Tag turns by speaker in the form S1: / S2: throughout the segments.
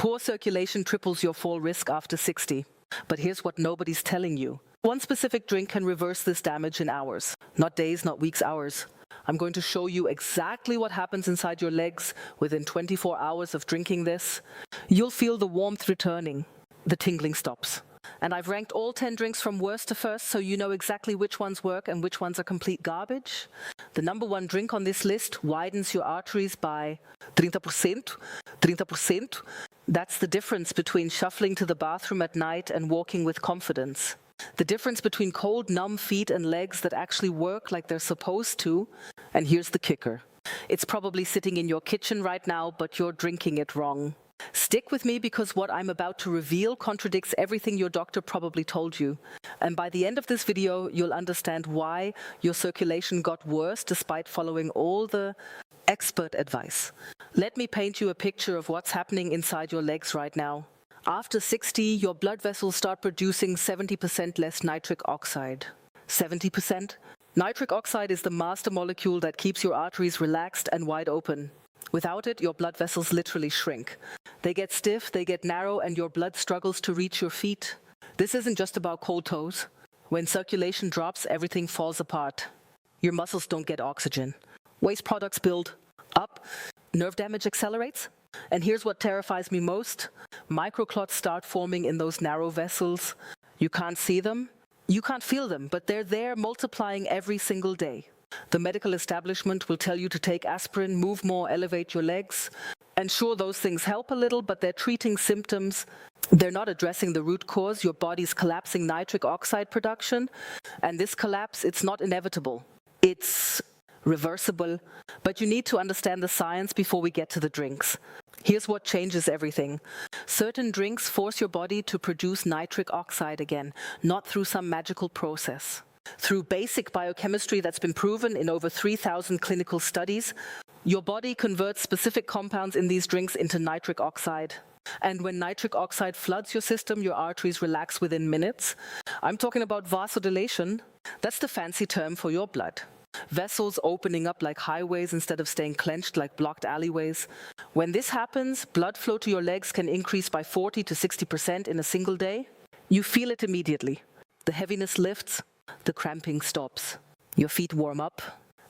S1: Poor circulation triples your fall risk after 60. But here's what nobody's telling you. One specific drink can reverse this damage in hours. Not days, not weeks, hours. I'm going to show you exactly what happens inside your legs within 24 hours of drinking this. You'll feel the warmth returning. The tingling stops. And I've ranked all 10 drinks from worst to first so you know exactly which ones work and which ones are complete garbage. The number one drink on this list widens your arteries by 30%. 30%. That's the difference between shuffling to the bathroom at night and walking with confidence. The difference between cold, numb feet and legs that actually work like they're supposed to. And here's the kicker. It's probably sitting in your kitchen right now, but you're drinking it wrong. Stick with me because what I'm about to reveal contradicts everything your doctor probably told you. And by the end of this video, you'll understand why your circulation got worse despite following all the expert advice. Let me paint you a picture of what's happening inside your legs right now. After 60, your blood vessels start producing 70% less nitric oxide. 70%? Nitric oxide is the master molecule that keeps your arteries relaxed and wide open. Without it, your blood vessels literally shrink. They get stiff, they get narrow, and your blood struggles to reach your feet. This isn't just about cold toes. When circulation drops, everything falls apart. Your muscles don't get oxygen. Waste products build up. Nerve damage accelerates. And here's what terrifies me most. Microclots start forming in those narrow vessels. You can't see them. You can't feel them, but they're there multiplying every single day. The medical establishment will tell you to take aspirin, move more, elevate your legs. And sure, those things help a little, but they're treating symptoms. They're not addressing the root cause. Your body's collapsing nitric oxide production. And this collapse, it's not inevitable. It's reversible. But you need to understand the science before we get to the drinks. Here's what changes everything. Certain drinks force your body to produce nitric oxide again, not through some magical process. Through basic biochemistry that's been proven in over 3,000 clinical studies, your body converts specific compounds in these drinks into nitric oxide. And when nitric oxide floods your system, your arteries relax within minutes. I'm talking about vasodilation. That's the fancy term for your blood. Vessels opening up like highways instead of staying clenched like blocked alleyways. When this happens, blood flow to your legs can increase by 40 to 60% in a single day. You feel it immediately. The heaviness lifts, the cramping stops. Your feet warm up,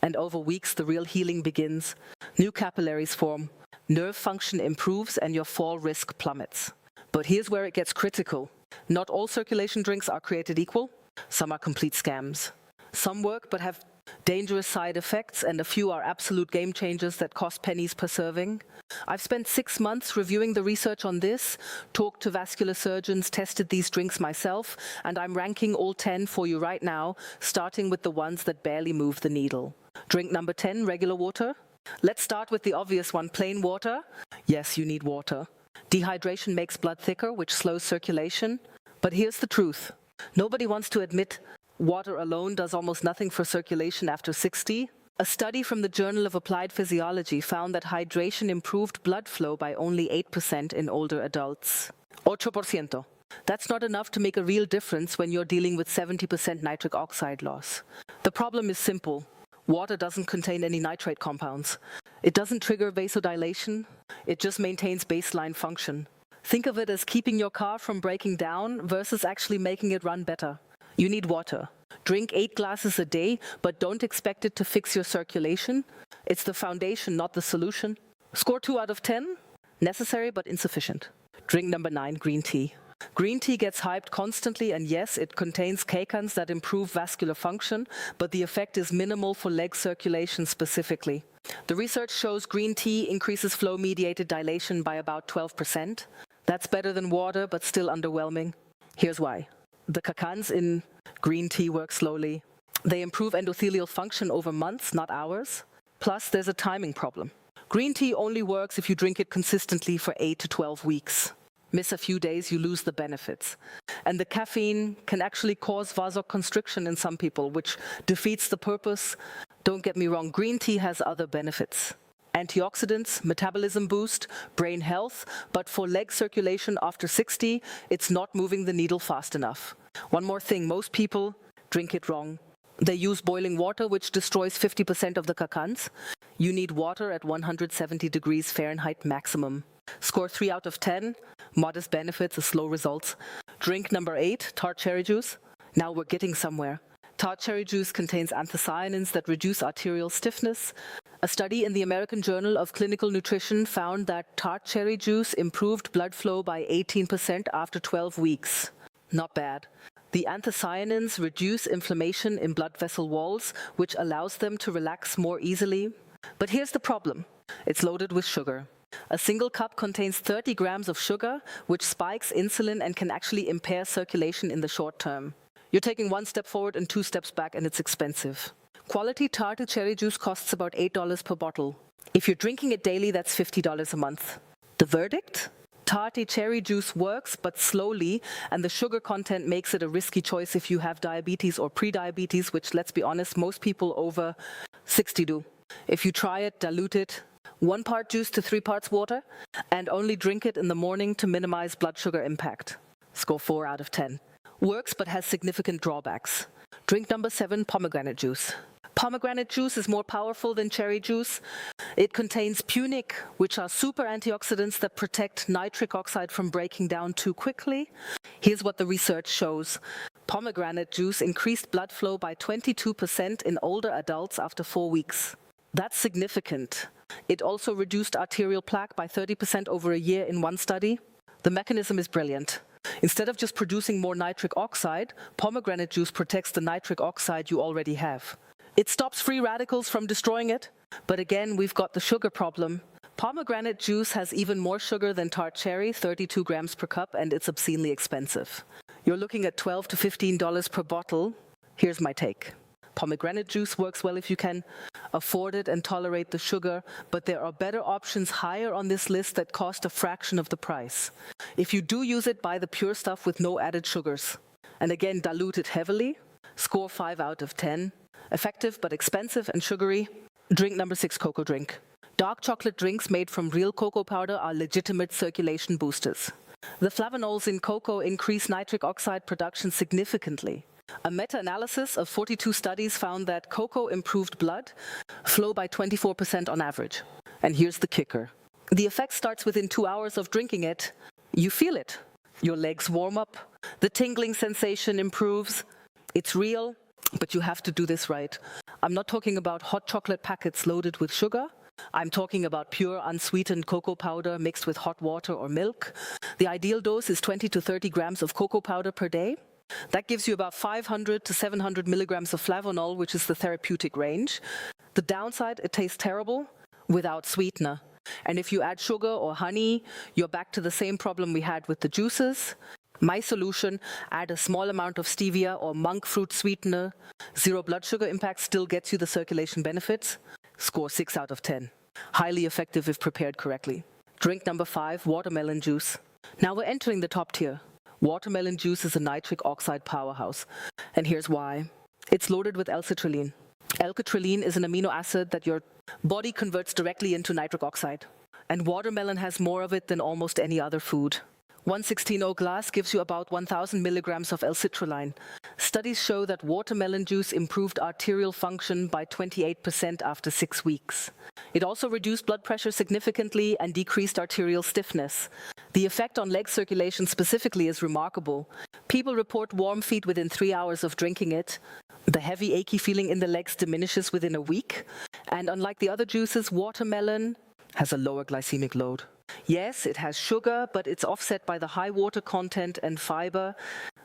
S1: and over weeks the real healing begins. New capillaries form, nerve function improves, and your fall risk plummets. But here's where it gets critical. Not all circulation drinks are created equal. Some are complete scams. Some work but have dangerous side effects, and a few are absolute game changers that cost pennies per serving. I've spent 6 months reviewing the research on this, talked to vascular surgeons, tested these drinks myself, and I'm ranking all 10 for you right now, starting with the ones that barely move the needle. Drink number 10, regular water. Let's start with the obvious one, plain water. Yes, you need water. Dehydration makes blood thicker, which slows circulation. But here's the truth. Nobody wants to admit water alone does almost nothing for circulation after 60. A study from the Journal of Applied Physiology found that hydration improved blood flow by only 8% in older adults. 8%. That's not enough to make a real difference when you're dealing with 70% nitric oxide loss. The problem is simple. Water doesn't contain any nitrate compounds. It doesn't trigger vasodilation. It just maintains baseline function. Think of it as keeping your car from breaking down versus actually making it run better. You need water. Drink 8 glasses a day, but don't expect it to fix your circulation. It's the foundation, not the solution. Score 2 out of 10? Necessary but insufficient. Drink number 9, green tea. Green tea gets hyped constantly, and yes, it contains ketones that improve vascular function, but the effect is minimal for leg circulation specifically. The research shows green tea increases flow-mediated dilation by about 12%. That's better than water, but still underwhelming. Here's why. The ketones in green tea work slowly. They improve endothelial function over months, not hours. Plus, there's a timing problem. Green tea only works if you drink it consistently for 8 to 12 weeks. Miss a few days, you lose the benefits. And the caffeine can actually cause vasoconstriction in some people, which defeats the purpose. Don't get me wrong, green tea has other benefits. Antioxidants, metabolism boost, brain health, but for leg circulation after 60, it's not moving the needle fast enough. One more thing, most people drink it wrong. They use boiling water, which destroys 50% of the ketones. You need water at 170 degrees Fahrenheit maximum. Score 3 out of 10. Modest benefits, slow results. Drink number 8, tart cherry juice. Now we're getting somewhere. Tart cherry juice contains anthocyanins that reduce arterial stiffness. A study in the American Journal of Clinical Nutrition found that tart cherry juice improved blood flow by 18% after 12 weeks. Not bad. The anthocyanins reduce inflammation in blood vessel walls, which allows them to relax more easily. But here's the problem. It's loaded with sugar. A single cup contains 30 grams of sugar, which spikes insulin and can actually impair circulation in the short term. You're taking 1 step forward and 2 steps back, and it's expensive. Quality tart cherry juice costs about $8 per bottle. If you're drinking it daily, that's $50 a month. The verdict? Tart cherry juice works, but slowly, and the sugar content makes it a risky choice if you have diabetes or pre-diabetes, which, let's be honest, most people over 60 do. If you try it, dilute it, 1 part juice to 3 parts water, and only drink it in the morning to minimize blood sugar impact. Score 4 out of 10. Works, but has significant drawbacks. Drink number 7, pomegranate juice. Pomegranate juice is more powerful than cherry juice. It contains punic, which are super antioxidants that protect nitric oxide from breaking down too quickly. Here's what the research shows. Pomegranate juice increased blood flow by 22% in older adults after 4 weeks. That's significant. It also reduced arterial plaque by 30% over a year in one study. The mechanism is brilliant. Instead of just producing more nitric oxide, pomegranate juice protects the nitric oxide you already have. It stops free radicals from destroying it, but again, we've got the sugar problem. Pomegranate juice has even more sugar than tart cherry, 32 grams per cup, and it's obscenely expensive. You're looking at $12 to $15 per bottle. Here's my take. Pomegranate juice works well if you can afford it and tolerate the sugar, but there are better options higher on this list that cost a fraction of the price. If you do use it, buy the pure stuff with no added sugars. And again, dilute it heavily. Score 5 out of 10. Effective but expensive and sugary. Drink number 6, cocoa drink. Dark chocolate drinks made from real cocoa powder are legitimate circulation boosters. The flavonols in cocoa increase nitric oxide production significantly. A meta-analysis of 42 studies found that cocoa improved blood flow by 24% on average. And here's the kicker. The effect starts within 2 hours of drinking it. You feel it. Your legs warm up. The tingling sensation improves. It's real, but you have to do this right. I'm not talking about hot chocolate packets loaded with sugar. I'm talking about pure unsweetened cocoa powder mixed with hot water or milk. The ideal dose is 20 to 30 grams of cocoa powder per day. That gives you about 500 to 700 milligrams of flavonol, which is the therapeutic range. The downside, it tastes terrible without sweetener. And if you add sugar or honey, you're back to the same problem we had with the juices. My solution, add a small amount of stevia or monk fruit sweetener. 0 blood sugar impact still gets you the circulation benefits. Score 6 out of 10. Highly effective if prepared correctly. Drink number 5, watermelon juice. Now we're entering the top tier. Watermelon juice is a nitric oxide powerhouse. And here's why. It's loaded with L-citrulline. L-citrulline is an amino acid that your body converts directly into nitric oxide. And watermelon has more of it than almost any other food. 1/16 glass gives you about 1,000 milligrams of L-citrulline. Studies show that watermelon juice improved arterial function by 28% after 6 weeks. It also reduced blood pressure significantly and decreased arterial stiffness. The effect on leg circulation specifically is remarkable. People report warm feet within 3 hours of drinking it. The heavy, achy feeling in the legs diminishes within a week. And unlike the other juices, watermelon has a lower glycemic load. Yes, it has sugar, but it's offset by the high water content and fiber.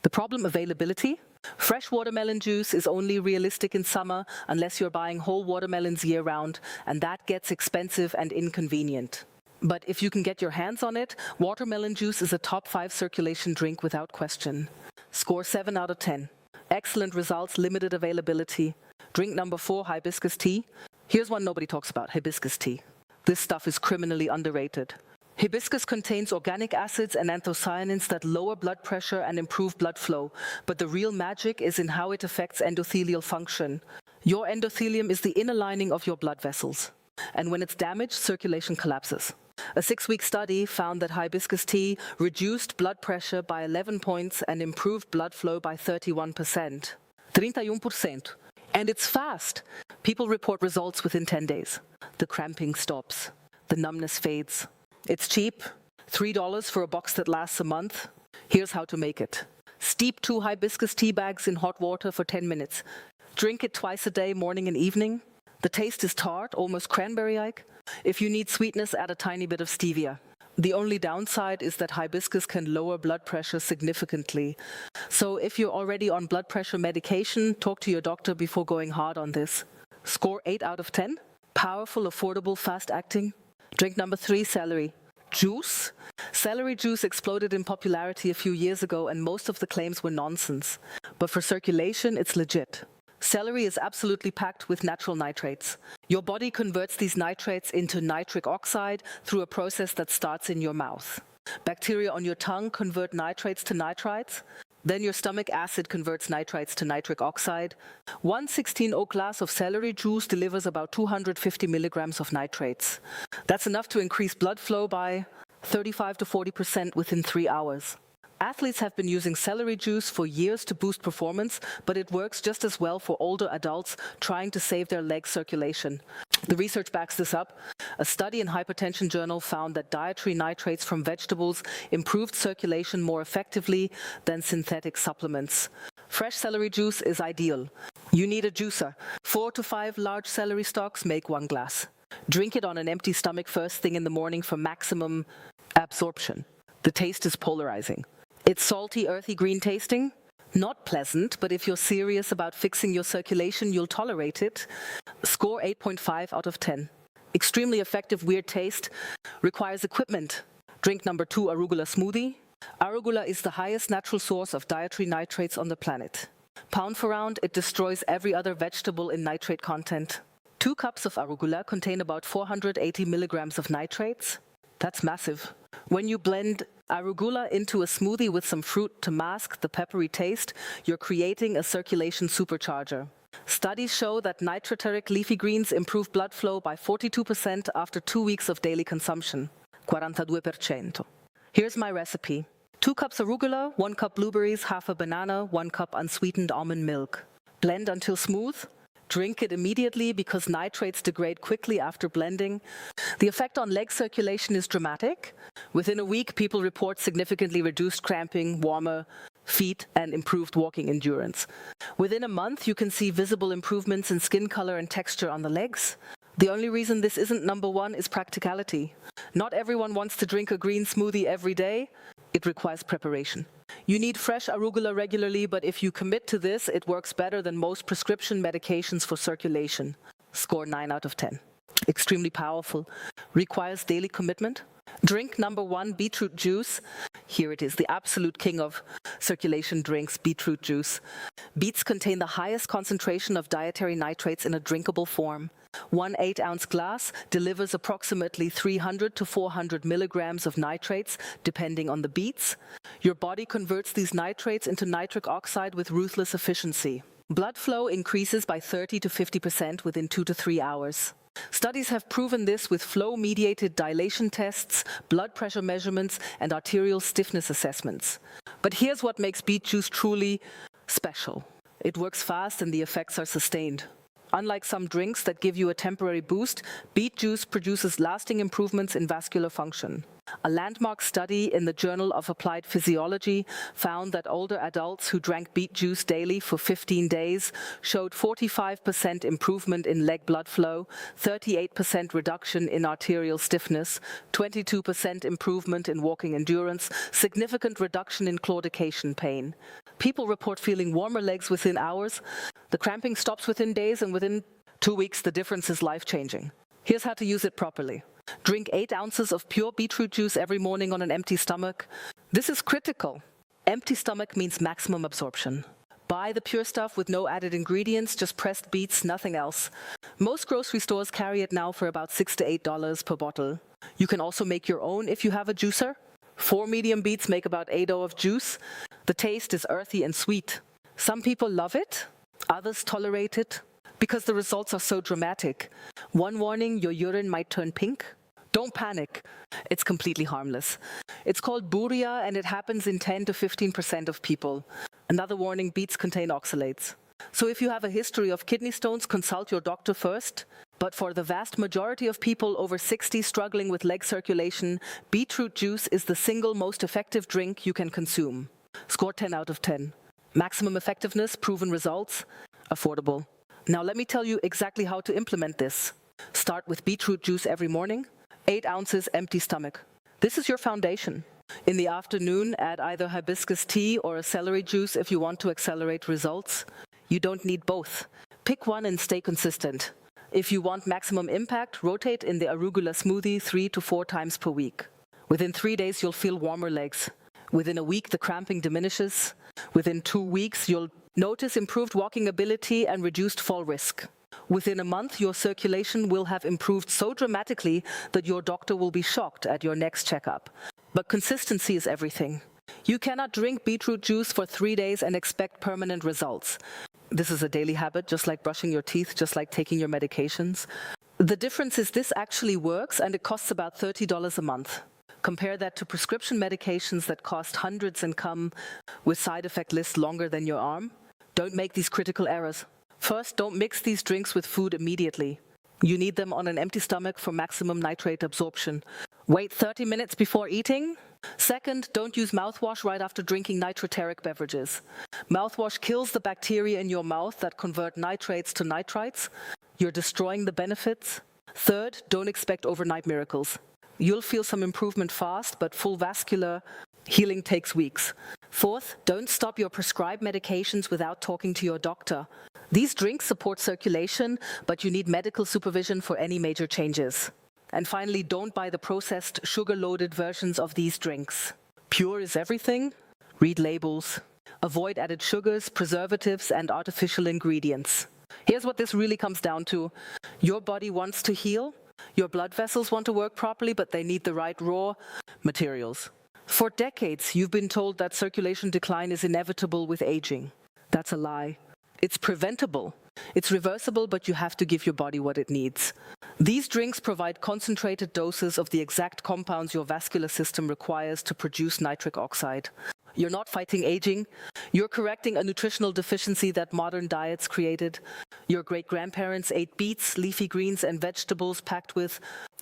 S1: The problem, availability. Fresh watermelon juice is only realistic in summer unless you're buying whole watermelons year-round, and that gets expensive and inconvenient. But if you can get your hands on it, watermelon juice is a top 5 circulation drink without question. Score 7 out of 10. Excellent results, limited availability. Drink number 4, hibiscus tea. Here's one nobody talks about, hibiscus tea. This stuff is criminally underrated. Hibiscus contains organic acids and anthocyanins that lower blood pressure and improve blood flow, but the real magic is in how it affects endothelial function. Your endothelium is the inner lining of your blood vessels, and when it's damaged, circulation collapses. A 6-week study found that hibiscus tea reduced blood pressure by 11 points and improved blood flow by 31%. 31%. And it's fast. People report results within 10 days. The cramping stops. The numbness fades. It's cheap, $3 for a box that lasts a month. Here's how to make it. Steep 2 hibiscus tea bags in hot water for 10 minutes. Drink it twice a day, morning and evening. The taste is tart, almost cranberry-like. If you need sweetness, add a tiny bit of stevia. The only downside is that hibiscus can lower blood pressure significantly. So if you're already on blood pressure medication, talk to your doctor before going hard on this. Score 8 out of 10. Powerful, affordable, fast-acting. Drink number 3, celery juice. Celery juice exploded in popularity a few years ago, and most of the claims were nonsense. But for circulation, it's legit. Celery is absolutely packed with natural nitrates. Your body converts these nitrates into nitric oxide through a process that starts in your mouth. Bacteria on your tongue convert nitrates to nitrites. Then your stomach acid converts nitrites to nitric oxide. One 16-ounce glass of celery juice delivers about 250 milligrams of nitrates. That's enough to increase blood flow by 35 to 40% within 3 hours. Athletes have been using celery juice for years to boost performance, but it works just as well for older adults trying to save their leg circulation. The research backs this up. A study in Hypertension Journal found that dietary nitrates from vegetables improved circulation more effectively than synthetic supplements. Fresh celery juice is ideal. You need a juicer. 4 to 5 large celery stalks make 1 glass. Drink it on an empty stomach first thing in the morning for maximum absorption. The taste is polarizing. It's salty, earthy, green tasting. Not pleasant, but if you're serious about fixing your circulation, you'll tolerate it. Score 8.5 out of 10. Extremely effective, weird taste. Requires equipment. Drink number 2, arugula smoothie. Arugula is the highest natural source of dietary nitrates on the planet. Pound for round, it destroys every other vegetable in nitrate content. 2 cups of arugula contain about 480 milligrams of nitrates. That's massive. When you blend arugula into a smoothie with some fruit to mask the peppery taste, you're creating a circulation supercharger. Studies show that nitriteric leafy greens improve blood flow by 42% after 2 weeks of daily consumption. 42%. Here's my recipe. 2 cups arugula, 1 cup blueberries, half a banana, 1 cup unsweetened almond milk. Blend until smooth. Drink it immediately because nitrates degrade quickly after blending. The effect on leg circulation is dramatic. Within a week, people report significantly reduced cramping, warmer feet, and improved walking endurance. Within a month, you can see visible improvements in skin color and texture on the legs. The only reason this isn't number 1 is practicality. Not everyone wants to drink a green smoothie every day. It requires preparation. You need fresh arugula regularly, but if you commit to this, it works better than most prescription medications for circulation. Score 9 out of 10. Extremely powerful. Requires daily commitment. Drink number 1, beetroot juice. Here it is, the absolute king of circulation drinks, beetroot juice. Beets contain the highest concentration of dietary nitrates in a drinkable form. 1 8-ounce glass delivers approximately 300 to 400 milligrams of nitrates, depending on the beets. Your body converts these nitrates into nitric oxide with ruthless efficiency. Blood flow increases by 30 to 50% within 2 to 3 hours. Studies have proven this with flow-mediated dilation tests, blood pressure measurements, and arterial stiffness assessments. But here's what makes beet juice truly special. It works fast and the effects are sustained. Unlike some drinks that give you a temporary boost, beet juice produces lasting improvements in vascular function. A landmark study in the Journal of Applied Physiology found that older adults who drank beet juice daily for 15 days showed 45% improvement in leg blood flow, 38% reduction in arterial stiffness, 22% improvement in walking endurance, significant reduction in claudication pain. People report feeling warmer legs within hours. The cramping stops within days, and within 2 weeks, the difference is life-changing. Here's how to use it properly. Drink 8 ounces of pure beetroot juice every morning on an empty stomach. This is critical. Empty stomach means maximum absorption. Buy the pure stuff with no added ingredients, just pressed beets, nothing else. Most grocery stores carry it now for about $6 to $8 per bottle. You can also make your own if you have a juicer. 4 medium beets make about 8 of juice. The taste is earthy and sweet. Some people love it, others tolerate it because the results are so dramatic. One warning, your urine might turn pink. Don't panic. It's completely harmless. It's called buria and it happens in 10 to 15% of people. Another warning, beets contain oxalates. So if you have a history of kidney stones, consult your doctor first. But for the vast majority of people over 60 struggling with leg circulation, beetroot juice is the single most effective drink you can consume. Score 10 out of 10. Maximum effectiveness, proven results, affordable. Now let me tell you exactly how to implement this. Start with beetroot juice every morning, 8 ounces empty stomach. This is your foundation. In the afternoon, add either hibiscus tea or a celery juice if you want to accelerate results. You don't need both. Pick one and stay consistent. If you want maximum impact, rotate in the arugula smoothie 3 to 4 times per week. Within 3 days, you'll feel warmer legs. Within a week, the cramping diminishes. Within 2 weeks, you'll notice improved walking ability and reduced fall risk. Within a month, your circulation will have improved so dramatically that your doctor will be shocked at your next checkup. But consistency is everything. You cannot drink beetroot juice for 3 days and expect permanent results. This is a daily habit, just like brushing your teeth, just like taking your medications. The difference is this actually works, and it costs about $30 a month. Compare that to prescription medications that cost hundreds and come with side effect lists longer than your arm. Don't make these critical errors. First, don't mix these drinks with food immediately. You need them on an empty stomach for maximum nitrate absorption. Wait 30 minutes before eating. Second, don't use mouthwash right after drinking nitroteric beverages. Mouthwash kills the bacteria in your mouth that convert nitrates to nitrites. You're destroying the benefits. Third, don't expect overnight miracles. You'll feel some improvement fast, but full vascular healing takes weeks. Fourth, don't stop your prescribed medications without talking to your doctor. These drinks support circulation, but you need medical supervision for any major changes. And finally, don't buy the processed, sugar-loaded versions of these drinks. Pure is everything. Read labels. Avoid added sugars, preservatives, and artificial ingredients. Here's what this really comes down to. Your body wants to heal. Your blood vessels want to work properly, but they need the right raw materials. For decades, you've been told that circulation decline is inevitable with aging. That's a lie. It's preventable. It's reversible, but you have to give your body what it needs. These drinks provide concentrated doses of the exact compounds your vascular system requires to produce nitric oxide. You're not fighting aging. You're correcting a nutritional deficiency that modern diets created. Your great-grandparents ate beets, leafy greens, and vegetables packed with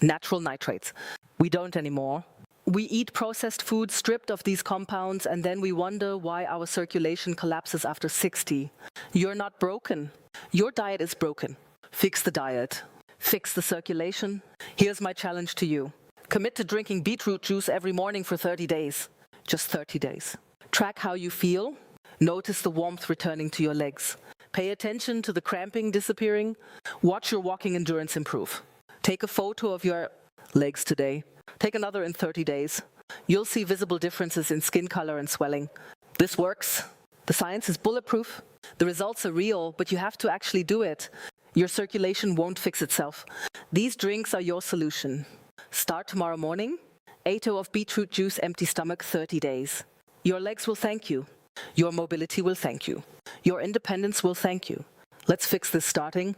S1: natural nitrates. We don't anymore. We eat processed food stripped of these compounds, and then we wonder why our circulation collapses after 60. You're not broken. Your diet is broken. Fix the diet. Fix the circulation. Here's my challenge to you. Commit to drinking beetroot juice every morning for 30 days. Just 30 days. Track how you feel. Notice the warmth returning to your legs. Pay attention to the cramping disappearing. Watch your walking endurance improve. Take a photo of your legs today. Take another in 30 days. You'll see visible differences in skin color and swelling. This works. The science is bulletproof. The results are real, but you have to actually do it. Your circulation won't fix itself. These drinks are your solution. Start tomorrow morning. 8 of beetroot juice, empty stomach, 30 days. Your legs will thank you. Your mobility will thank you. Your independence will thank you. Let's fix this starting